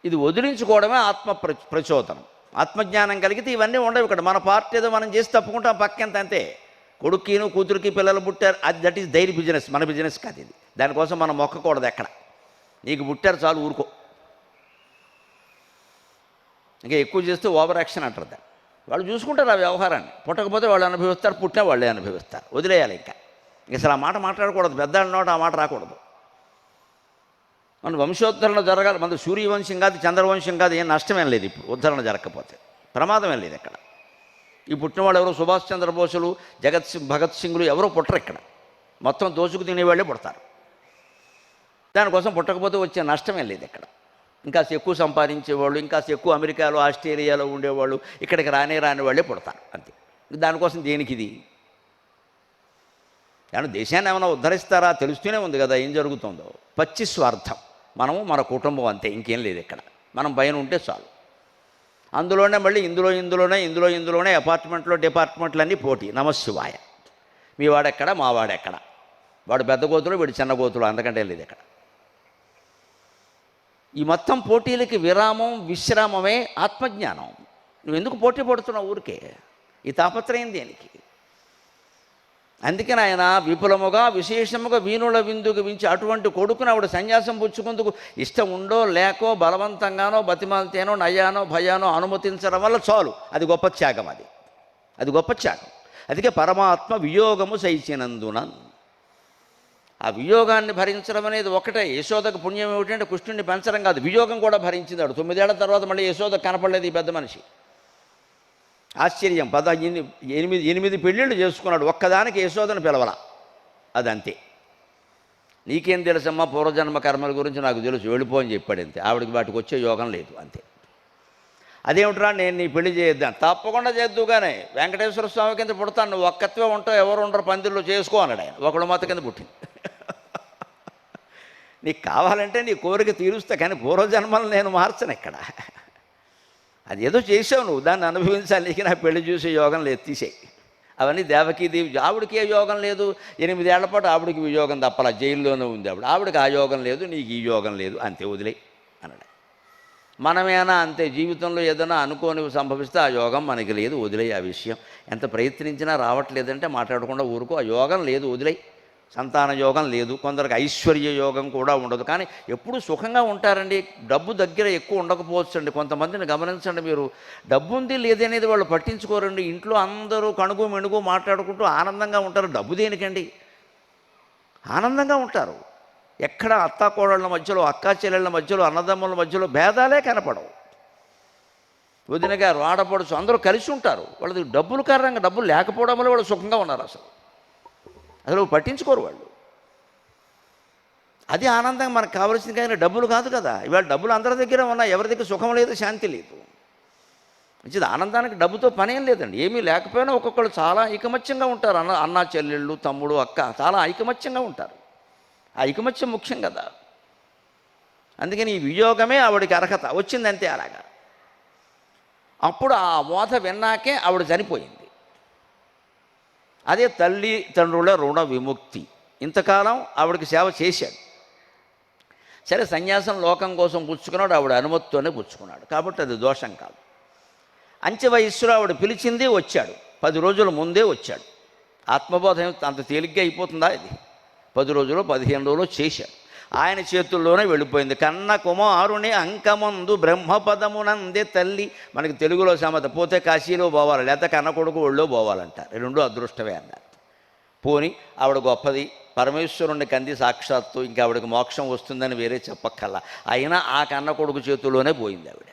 ఇది వదిలించుకోవడమే ఆత్మ ప్రచోదనం. ఆత్మజ్ఞానం కలిగితే ఇవన్నీ ఉండవు. ఇక్కడ మన పార్ట్ ఏదో మనం చేసి తప్పుకుంటాం పక్కెంత, అంతే. కొడుకును కూతురికి పిల్లలు పుట్టారు, అది దట్ ఈస్ దైర్ బిజినెస్, మన బిజినెస్ కాదు ఇది. దానికోసం మనం మొక్కకూడదు ఎక్కడ. నీకు పుట్టారు చాలు, ఊరుకో. ఇంకా ఎక్కువ చేస్తే ఓవర్ యాక్షన్ అంటారు దాన్ని. వాళ్ళు చూసుకుంటారు ఆ వ్యవహారాన్ని. పుట్టకపోతే వాళ్ళు అనుభవిస్తారు, పుట్టినా వాళ్ళే అనుభవిస్తారు. వదిలేయాలి. ఇంకా అసలు ఆ మాట మాట్లాడకూడదు. పెద్దాళ్ళ నోట ఆ మాట రాకూడదు. మన వంశోద్ధరణ జరగాలి. మన సూర్యవంశం కాదు, చంద్రవంశం కాదు, ఏం నష్టమేం లేదు. ఇప్పుడు ఉద్ధరణ జరగకపోతే ప్రమాదమేం లేదు ఇక్కడ. ఈ పుట్టిన వాళ్ళు ఎవరో సుభాష్ చంద్రబోసులు, భగత్ సింగ్లు ఎవరో పుట్టరు ఇక్కడ. మొత్తం దోచుకు తినేవాళ్ళే పుడతారు. దానికోసం పుట్టకపోతే వచ్చే నష్టమేం లేదు ఇక్కడ. ఇంకాస్త ఎక్కువ సంపాదించేవాళ్ళు, ఇంకాస్త ఎక్కువ అమెరికాలో ఆస్ట్రేలియాలో ఉండేవాళ్ళు ఇక్కడికి రాని వాళ్ళే పుడతారు, అంతే. దానికోసం దేనికి ఇది? కానీ దేశాన్ని ఏమైనా ఉద్ధరిస్తారా? తెలుస్తూనే ఉంది కదా ఏం జరుగుతుందో. పచ్చి స్వార్థం. మనము మన కుటుంబం, అంతే, ఇంకేం లేదు ఇక్కడ. మనం పైన ఉంటే చాలు. అందులోనే మళ్ళీ ఇందులోనే అపార్ట్మెంట్లో డిపార్ట్మెంట్లన్నీ పోటీ. నమశివాయ. మీ వాడెక్కడ, మా వాడెక్కడ, వాడు పెద్ద గోతులు, వీడు చిన్న గోతులు, అంతకంటే లేదు ఇక్కడ. ఈ మొత్తం పోటీలకి విరామం, విశ్రామమే ఆత్మజ్ఞానం. నువ్వు ఎందుకు పోటీ పడుతున్నావు ఊరికే? ఈ తాపత్రయం దేనికి? అందుకని ఆయన విపులముగా విశేషముగా వీణుల విందుకు వించి అటువంటి కొడుకుని ఆవిడ సన్యాసం పుచ్చుకుందుకు ఇష్టం ఉందో లేకో బలవంతంగానో బతిమాలతేనో నయ్యానో భయానో అనుమతించడం వల్ల చాలు. అది గొప్ప త్యాగం. అది గొప్ప త్యాగం. అందుకే పరమాత్మ వియోగము సైచినందున. ఆ వియోగాన్ని భరించడం అనేది ఒకటే. యశోదకు పుణ్యం ఏమిటంటే కృష్ణుడిని పెంచడం కాదు, వియోగం కూడా భరించిందాడు. 9 ఏళ్ల తర్వాత మళ్ళీ యశోద కనపడలేదు ఈ పెద్ద మనిషి. ఆశ్చర్యం. 8 పెళ్ళిళ్ళు చేసుకున్నాడు, ఒక్కదానికి యశోదను పిలవల. అదంతే. నీకేం తెలుసమ్మా పూర్వజన్మ కర్మల గురించి? నాకు తెలుసు, వెళ్ళిపో అని చెప్పాడు. అంతే. ఆవిడకి వాటికి వచ్చే యోగం లేదు, అంతే. అదేమిట్రా నేను నీ పెళ్లి చేద్దాను? తప్పకుండా చేద్దుగానే, వెంకటేశ్వర స్వామి కింద పుడతాను, నువ్వు ఒక్కత్వే ఉంటావు, ఎవరు ఉండరు, పందిల్లో చేసుకో అన్నాడు ఆయన. ఒకడు మత కింద పుట్టింది. నీకు కావాలంటే నీ కోరిక తీరుస్తా, కానీ పూర్వజన్మలు నేను మార్చను ఇక్కడ. అది ఏదో చేసావు నువ్వు, దాన్ని అనుభవించాలి. నీకు నా పెళ్లి చూసే యోగం లేదు, తీసేయి. అవన్నీ దేవకీదేవి. ఆవిడకి ఏ యోగం లేదు. 8 ఏళ్ల పాటు ఆవిడకి వియోగం తప్పలా, జైల్లోనే ఉంది ఆవిడకి ఆ యోగం లేదు, నీకు ఈ యోగం లేదు, అంతే, వదిలేయి అన్నాడు. మనమేనా అంతే. జీవితంలో ఏదైనా అనుకోనివి సంభవిస్తే ఆ యోగం మనకి లేదు, వదిలేయి ఆ విషయం. ఎంత ప్రయత్నించినా రావట్లేదంటే మాట్లాడకుండా ఊరుకో, ఆ యోగం లేదు, వదిలేయి. సంతాన యోగం లేదు, కొందరికి ఐశ్వర్య యోగం కూడా ఉండదు. కానీ ఎప్పుడు సుఖంగా ఉంటారండి. డబ్బు దగ్గర ఎక్కువ ఉండకపోవచ్చండి. కొంతమందిని గమనించండి మీరు, డబ్బు ఉంది లేదనేది వాళ్ళు పట్టించుకోరండి. ఇంట్లో అందరూ కణుగు మెణుగు మాట్లాడుకుంటూ ఆనందంగా ఉంటారు. డబ్బు దేనికండి? ఆనందంగా ఉంటారు. ఎక్కడ అత్తాకోడళ్ళ మధ్యలో, అక్కా చెల్లెళ్ళ మధ్యలో, అన్నదమ్ముల మధ్యలో భేదాలే కనపడవు. వదిన గారు, ఆడపడుచు అందరూ కలిసి ఉంటారు. వాళ్ళది డబ్బుల కారణంగా, డబ్బులు లేకపోవడం వల్ల వాళ్ళు సుఖంగా ఉన్నారు. అసలు పట్టించుకోరు వాళ్ళు. అది ఆనందం మనకు కావాల్సింది, కానీ డబ్బులు కాదు కదా. ఇవాళ డబ్బులు అందరి దగ్గర ఉన్నాయి, ఎవరి దగ్గర సుఖం లేదు, శాంతి లేదు. మంచిది, ఆనందానికి డబ్బుతో పనేం లేదండి. ఏమీ లేకపోయినా ఒక్కొక్కళ్ళు చాలా ఐకమత్యంగా ఉంటారు. అన్న చెల్లెళ్ళు, తమ్ముడు, అక్క చాలా ఐకమత్యంగా ఉంటారు. ఆ ఐకమత్యం ముఖ్యం కదా. అందుకని ఈ వియోగమే ఆవిడికి అర్హత వచ్చిందంతే అలాగా. అప్పుడు ఆ మోత విన్నాకే ఆవిడ చనిపోయింది. అదే తల్లి తండ్రుల రుణ విముక్తి. ఇంతకాలం ఆవిడకి సేవ చేశాడు. సరే, సన్యాసం లోకం కోసం పుచ్చుకున్నాడు, ఆవిడ అనుమతితోనే పుచ్చుకున్నాడు కాబట్టి అది దోషం కాదు. అంచె వయస్సులో ఆవిడ పిలిచింది, వచ్చాడు. 10 రోజుల ముందే వచ్చాడు. ఆత్మబోధ అంత తేలిగ్గా అయిపోతుందా? ఇది 10 రోజులు 15 రోజులు చేశాడు. ఆయన చేతుల్లోనే వెళ్ళిపోయింది. కన్న కుమారుని అంకమందు బ్రహ్మపదమునందే తల్లి. మనకి తెలుగులో సమత, పోతే కాశీలో పోవాలి, లేకపోతే కన్న కొడుకు ఒళ్ళో పోవాలంటారు. రెండు అదృష్టమే అన్నారు. పోని ఆవిడ గొప్పది, పరమేశ్వరుణ్ణి కంది సాక్షాత్తు, ఇంకా ఆవిడకి మోక్షం వస్తుందని వేరే చెప్పక్కల్లా. అయినా ఆ కన్న కొడుకు చేతుల్లోనే పోయింది ఆవిడ.